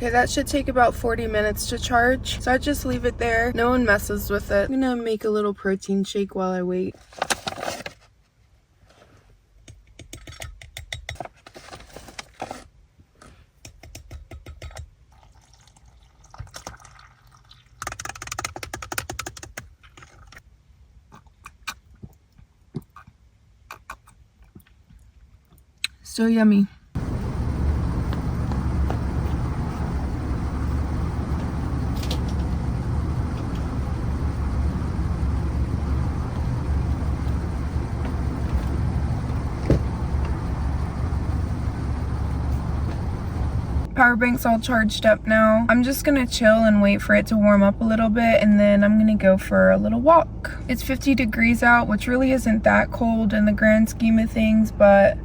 Okay, that should take about 40 minutes to charge. So I just leave it there. No one messes with it. I'm gonna make a little protein shake while I wait. So yummy. Power bank's all charged up now. I'm just gonna chill and wait for it to warm up a little bit, and then I'm gonna go for a little walk. It's 50 degrees out, which really isn't that cold in the grand scheme of things, but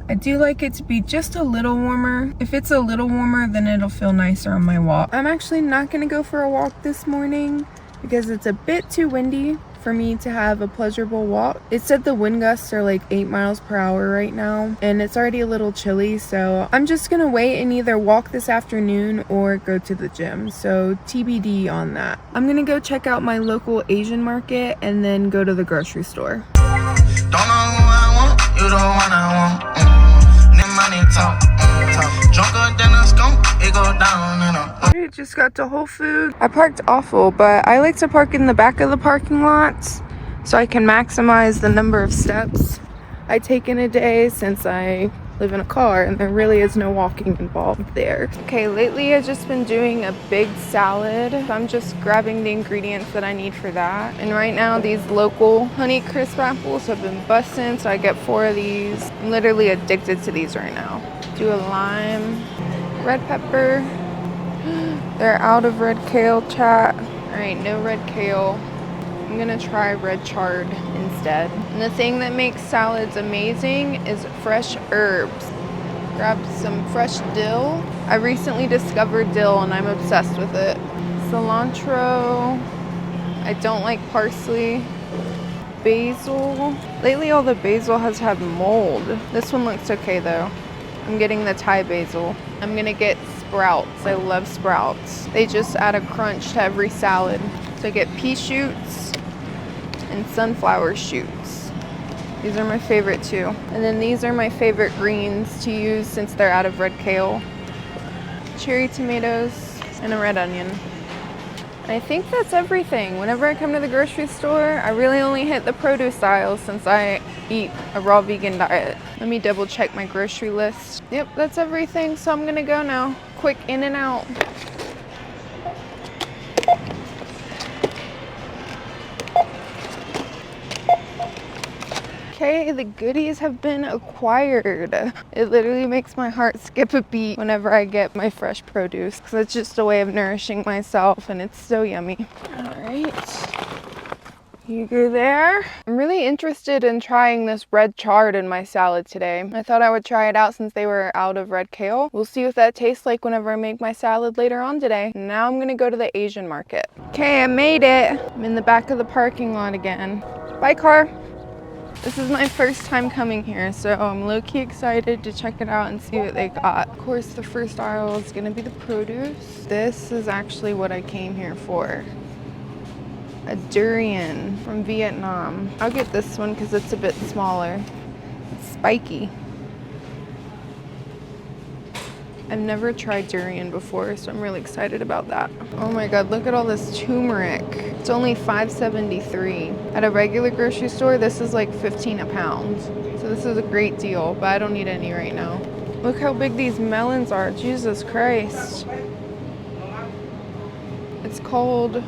I do like it to be just a little warmer. If it's a little warmer, then it'll feel nicer on my walk. I'm actually not gonna go for a walk this morning because it's a bit too windy for me to have a pleasurable walk. It said the wind gusts are like 8 miles per hour right now, and it's already a little chilly, so I'm just gonna wait and either walk this afternoon or go to the gym. So TBD on that. I'm gonna go check out my local Asian market and then go to the grocery store. Don't know who I want, you the one I want. Money talk, drunker than a skunk, it go down in a. I just got to Whole Foods. I parked awful, but I like to park in the back of the parking lots so I can maximize the number of steps I take in a day, since I live in a car and there really is no walking involved there. Okay, lately I've just been doing a big salad. I'm just grabbing the ingredients that I need for that. And right now these local Honey Crisp apples have been busting, so I get 4 of these. I'm literally addicted to these right now. Do a lime, red pepper. They're out of red kale, chat. All right, no red kale. I'm gonna try red chard instead. And the thing that makes salads amazing is fresh herbs. Grab some fresh dill. I recently discovered dill and I'm obsessed with it. Cilantro. I don't like parsley. Basil. Lately all the basil has had mold. This one looks okay though. I'm getting the Thai basil. I'm gonna get sprouts. I love sprouts. They just add a crunch to every salad. So I get pea shoots and sunflower shoots. These are my favorite too. And then these are my favorite greens to use since they're out of red kale. Cherry tomatoes and a red onion. And I think that's everything. Whenever I come to the grocery store, I really only hit the produce aisle since I eat a raw vegan diet. Let me double check my grocery list. Yep, that's everything, so I'm gonna go now. Quick in and out. Okay, the goodies have been acquired. It literally makes my heart skip a beat whenever I get my fresh produce, because it's just a way of nourishing myself and it's so yummy. All right, you go there. I'm really interested in trying this red chard in my salad today. I thought I would try it out since they were out of red kale. We'll see what that tastes like whenever I make my salad later on today. Now I'm gonna go to the Asian market. Okay, I made it. I'm in the back of the parking lot again. Bye, car. This is my first time coming here, so I'm low-key excited to check it out and see what they got. Of course, the first aisle is gonna be the produce. This is actually what I came here for. A durian from Vietnam. I'll get this one because it's a bit smaller. It's spiky. I've never tried durian before, so I'm really excited about that. Oh my god, look at all this turmeric. It's only $5.73. At a regular grocery store, this is like 15 a pound. So this is a great deal, but I don't need any right now. Look how big these melons are, Jesus Christ. It's called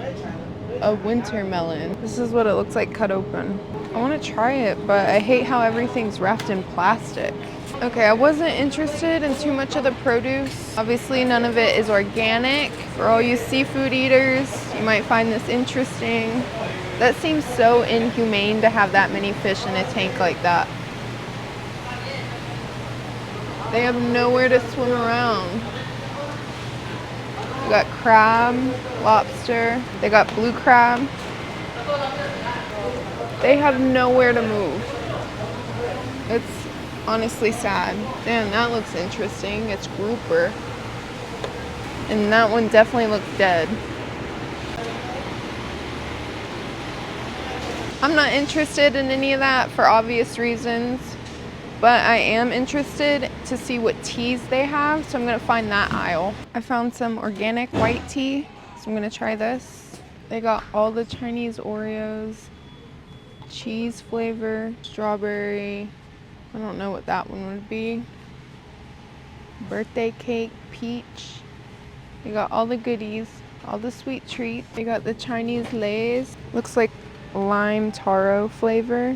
a winter melon. This is what it looks like cut open. I want to try it, but I hate how everything's wrapped in plastic. Okay, I wasn't interested in too much of the produce. Obviously, none of it is organic. For all you seafood eaters, you might find this interesting. That seems so inhumane to have that many fish in a tank like that. They have nowhere to swim around. We got crab, lobster. They got blue crab. They have nowhere to move. It's honestly sad. Damn, that looks interesting. It's grouper. And that one definitely looked dead. I'm not interested in any of that for obvious reasons, but I am interested to see what teas they have, so I'm gonna find that aisle. I found some organic white tea, so I'm gonna try this. They got all the Chinese Oreos, cheese flavor, strawberry, I don't know what that one would be, birthday cake, peach. They got all the goodies, all the sweet treats. They got the Chinese Lays, looks like lime taro flavor,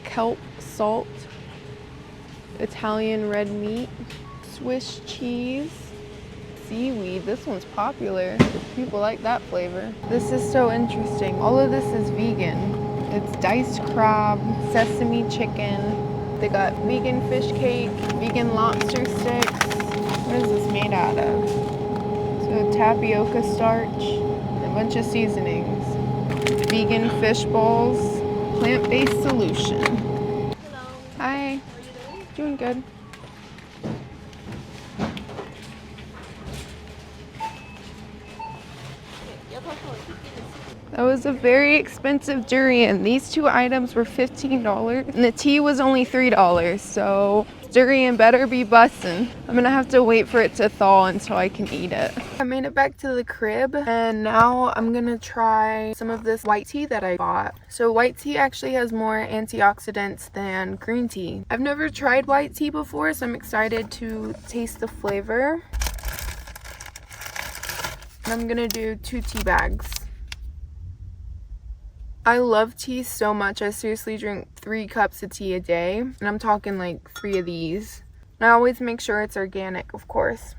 kelp salt, Italian red meat, Swiss cheese, seaweed. This one's popular. People like that flavor. This is so interesting. All of this is vegan. It's diced crab, sesame chicken. They got vegan fish cake, vegan lobster sticks. What is this made out of? So tapioca starch, and a bunch of seasonings. Vegan fish balls, plant-based solution. Hello. Hi. How are you doing? Doing good. That was a very expensive durian. These two items were $15 and the tea was only $3. So durian better be bussin'. I'm gonna have to wait for it to thaw until I can eat it. I made it back to the crib and now I'm gonna try some of this white tea that I bought. So white tea actually has more antioxidants than green tea. I've never tried white tea before, so I'm excited to taste the flavor. And I'm gonna do 2 tea bags. I love tea so much. I seriously drink 3 cups of tea a day, and I'm talking like 3 of these. And I always make sure it's organic, of course.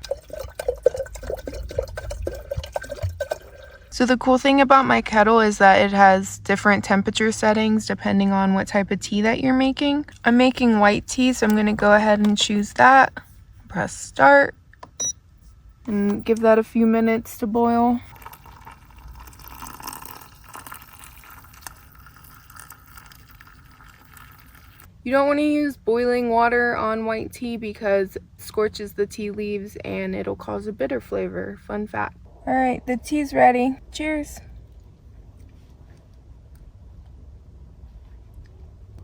So the cool thing about my kettle is that it has different temperature settings depending on what type of tea that you're making. I'm making white tea, so I'm gonna go ahead and choose that. Press start and give that a few minutes to boil. You don't want to use boiling water on white tea because it scorches the tea leaves and it'll cause a bitter flavor. Fun fact. All right, the tea's ready. Cheers.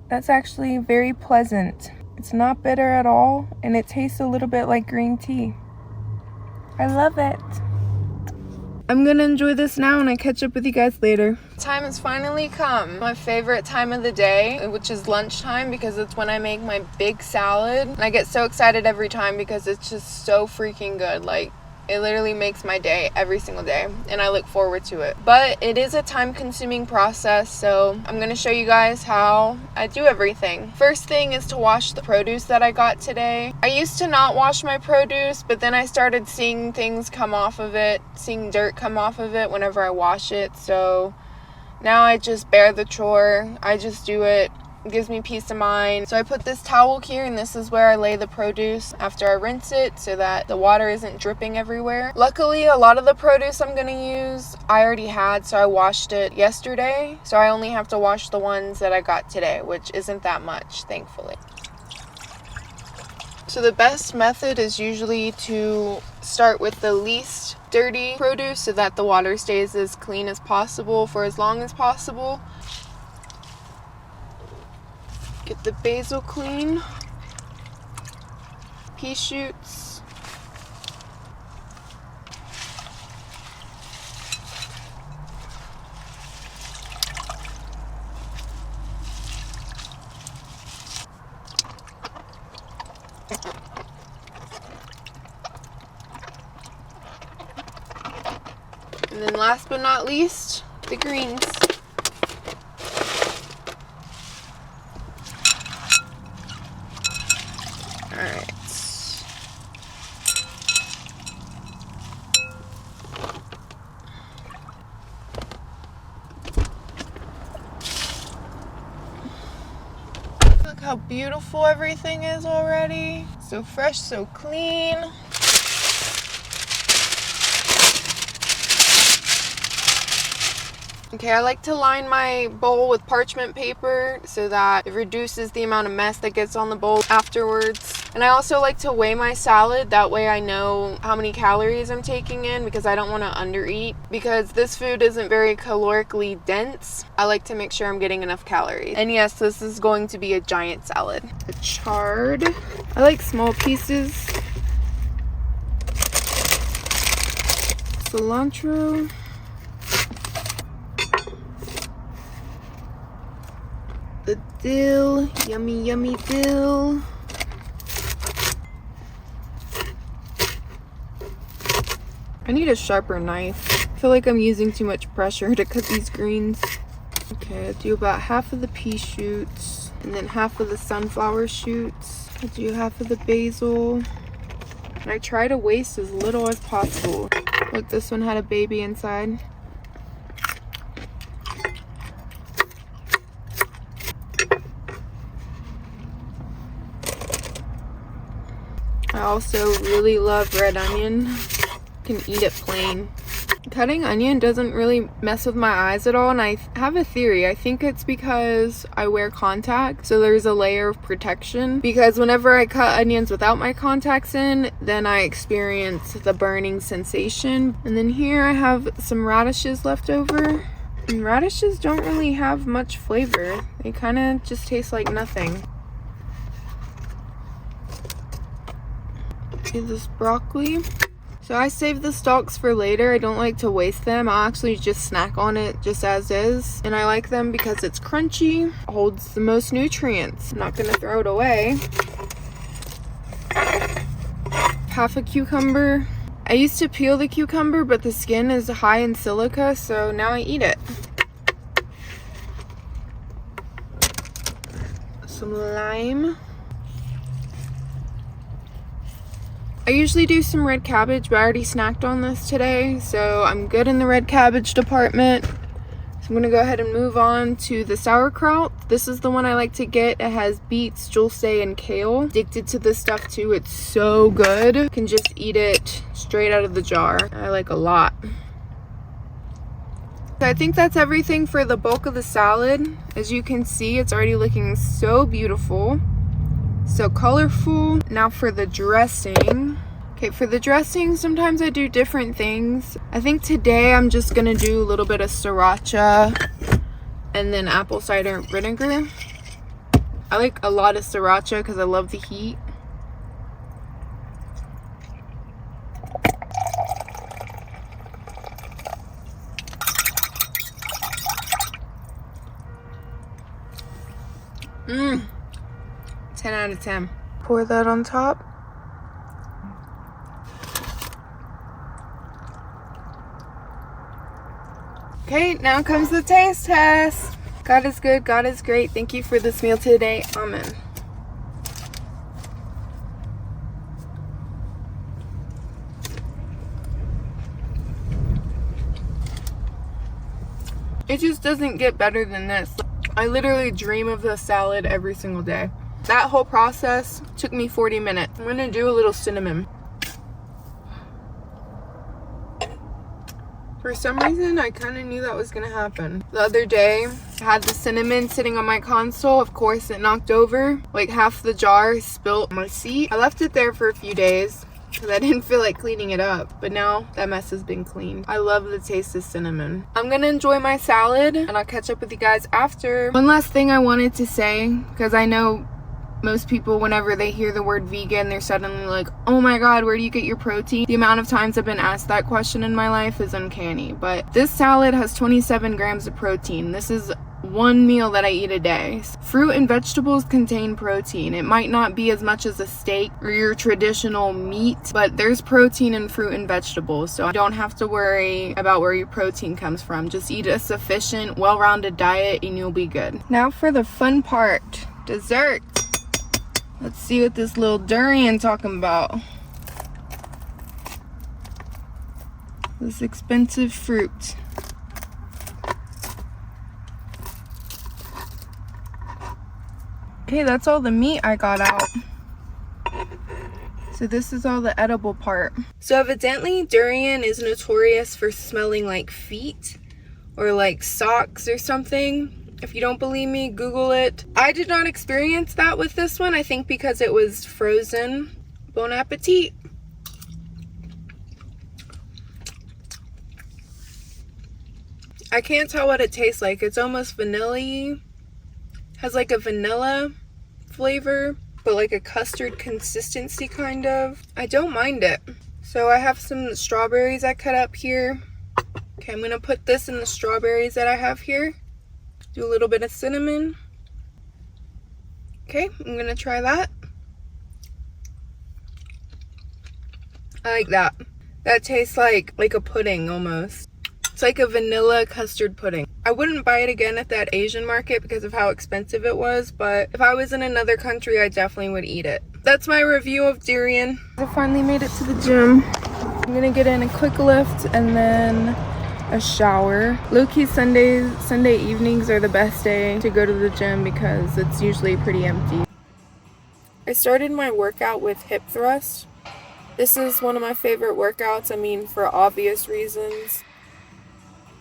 That's actually very pleasant. It's not bitter at all and it tastes a little bit like green tea. I love it. I'm gonna enjoy this now and I catch up with you guys later. Time has finally come. My favorite time of the day, which is lunchtime, because it's when I make my big salad. And I get so excited every time because it's just so freaking good. Like, it literally makes my day every single day and I look forward to it. But it is a time-consuming process, so I'm gonna show you guys how I do everything. First thing is to wash the produce that I got today. I used to not wash my produce, but then I started seeing things come off of it, seeing dirt come off of it whenever I wash it, so now I just bear the chore. I just do it. It gives me peace of mind. So I put this towel here and this is where I lay the produce after I rinse it so that the water isn't dripping everywhere. Luckily, a lot of the produce I'm gonna use I already had, so I washed it yesterday. So I only have to wash the ones that I got today, which isn't that much, thankfully. So the best method is usually to start with the least dirty produce so that the water stays as clean as possible for as long as possible. Get the basil clean, pea shoots, and then last but not least, the greens. Alright. Look how beautiful everything is already. So fresh, so clean. Okay, I like to line my bowl with parchment paper so that it reduces the amount of mess that gets on the bowl afterwards. And I also like to weigh my salad. That way I know how many calories I'm taking in, because I don't want to undereat. Because this food isn't very calorically dense, I like to make sure I'm getting enough calories. And yes, this is going to be a giant salad. The chard. I like small pieces. Cilantro. The dill. Yummy, yummy dill. I need a sharper knife. I feel like I'm using too much pressure to cut these greens. Okay, I do about half of the pea shoots and then half of the sunflower shoots. I do half of the basil. And I try to waste as little as possible. Look, this one had a baby inside. I also really love red onion. Can eat it plain. Cutting onion doesn't really mess with my eyes at all, and I have a theory. I think it's because I wear contacts, so there's a layer of protection. Because whenever I cut onions without my contacts in, then I experience the burning sensation. And then here I have some radishes left over. And radishes don't really have much flavor. They kind of just taste like nothing. Okay, this broccoli. So I save the stalks for later. I don't like to waste them. I'll actually just snack on it just as is. And I like them because it's crunchy, holds the most nutrients. I'm not gonna throw it away. Half a cucumber. I used to peel the cucumber, but the skin is high in silica, so now I eat it. Some lime. I usually do some red cabbage, but I already snacked on this today, so I'm good in the red cabbage department. So I'm gonna go ahead and move on to the sauerkraut. This is the one I like to get. It has beets, dulce, and kale. Addicted to this stuff too. It's so good. You can just eat it straight out of the jar. I like a lot. So I think that's everything for the bulk of the salad. As you can see, it's already looking so beautiful. So colorful. Now for the dressing. Okay, for the dressing, sometimes I do different things. I think today I'm just gonna do a little bit of sriracha and then apple cider vinegar. I like a lot of sriracha because I love the heat. Mmm. 10 out of 10. Pour that on top. Okay, now comes the taste test. God is good, God is great. Thank you for this meal today. Amen. It just doesn't get better than this. I literally dream of this salad every single day. That whole process took me 40 minutes. I'm gonna do a little cinnamon. For some reason, I kind of knew that was gonna happen. The other day, I had the cinnamon sitting on my console. Of course, it knocked over. Like half the jar spilled on my seat. I left it there for a few days because I didn't feel like cleaning it up. But now that mess has been cleaned. I love the taste of cinnamon. I'm gonna enjoy my salad and I'll catch up with you guys after. One last thing I wanted to say, because I know most people, whenever they hear the word vegan, they're suddenly like, oh my god, where do you get your protein? The amount of times I've been asked that question in my life is uncanny. But this salad has 27 grams of protein. This is one meal that I eat a day. Fruit and vegetables contain protein. It might not be as much as a steak or your traditional meat, but there's protein in fruit and vegetables, so you don't have to worry about where your protein comes from. Just eat a sufficient, well-rounded diet and you'll be good. Now for the fun part, dessert. Let's see what this little durian talking about. This expensive fruit. Okay, that's all the meat I got out. So this is all the edible part. So evidently durian is notorious for smelling like feet or like socks or something. If you don't believe me, Google it. I did not experience that with this one, I think because it was frozen. Bon appetit. I can't tell what it tastes like. It's almost vanilla-y. Has like a vanilla flavor, but like a custard consistency kind of. I don't mind it. So I have some strawberries I cut up here. Okay, I'm gonna put this in the strawberries that I have here. Do a little bit of cinnamon. Okay, I'm gonna try that. I like that. That tastes like a pudding almost. It's like a vanilla custard pudding. I wouldn't buy it again at that Asian market because of how expensive it was, but if I was in another country, I definitely would eat it. That's my review of Durian. I finally made it to the gym. I'm gonna get in a quick lift and then a shower. Low-key Sunday evenings are the best day to go to the gym because it's usually pretty empty. I started my workout with hip thrust. This is one of my favorite workouts, I mean, for obvious reasons.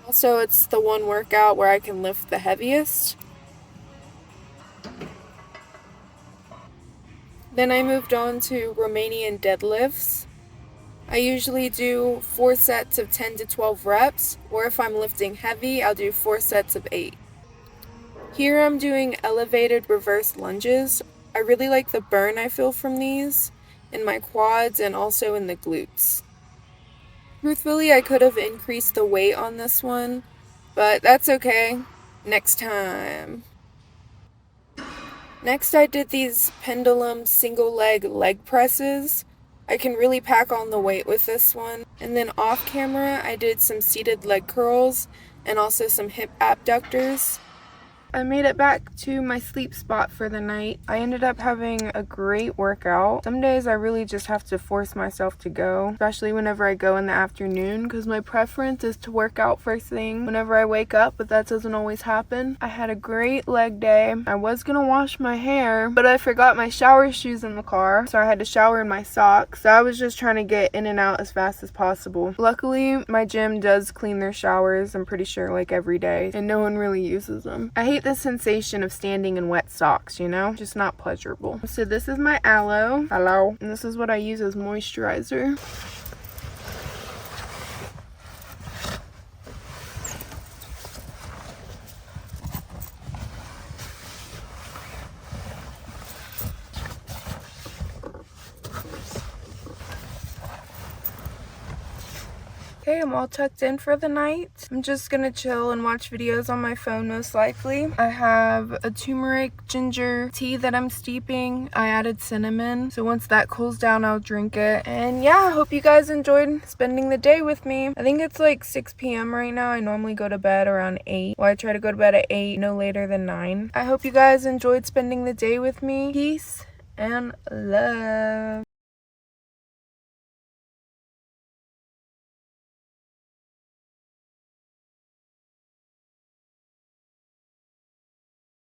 Also, it's the one workout where I can lift the heaviest. Then I moved on to Romanian deadlifts. I usually do 4 sets of 10 to 12 reps, or if I'm lifting heavy, I'll do 4 sets of 8. Here I'm doing elevated reverse lunges. I really like the burn I feel from these in my quads and also in the glutes. Truthfully, I could have increased the weight on this one, but that's okay. Next time. Next, I did these pendulum single leg presses. I can really pack on the weight with this one. And then off camera, I did some seated leg curls and also some hip abductors. I made it back to my sleep spot for the night. I ended up having a great workout. Some days I really just have to force myself to go, especially whenever I go in the afternoon, because my preference is to work out first thing whenever I wake up, but that doesn't always happen. I had a great leg day. I was gonna wash my hair, but I forgot my shower shoes in the car, so I had to shower in my socks. So I was just trying to get in and out as fast as possible. Luckily, my gym does clean their showers, I'm pretty sure, like every day, and no one really uses them. I hate the sensation of standing in wet socks, you know? Just not pleasurable. So this is my aloe. And this is what I use as moisturizer. Okay, I'm all tucked in for the night. I'm just gonna chill and watch videos on my phone most likely. I have a turmeric ginger tea that I'm steeping. I added cinnamon, so once that cools down, I'll drink it. And yeah, I hope you guys enjoyed spending the day with me. I think it's like 6 p.m. right now. I normally go to bed around 8. Well, I try to go to bed at 8, no later than 9. I hope you guys enjoyed spending the day with me. Peace and love.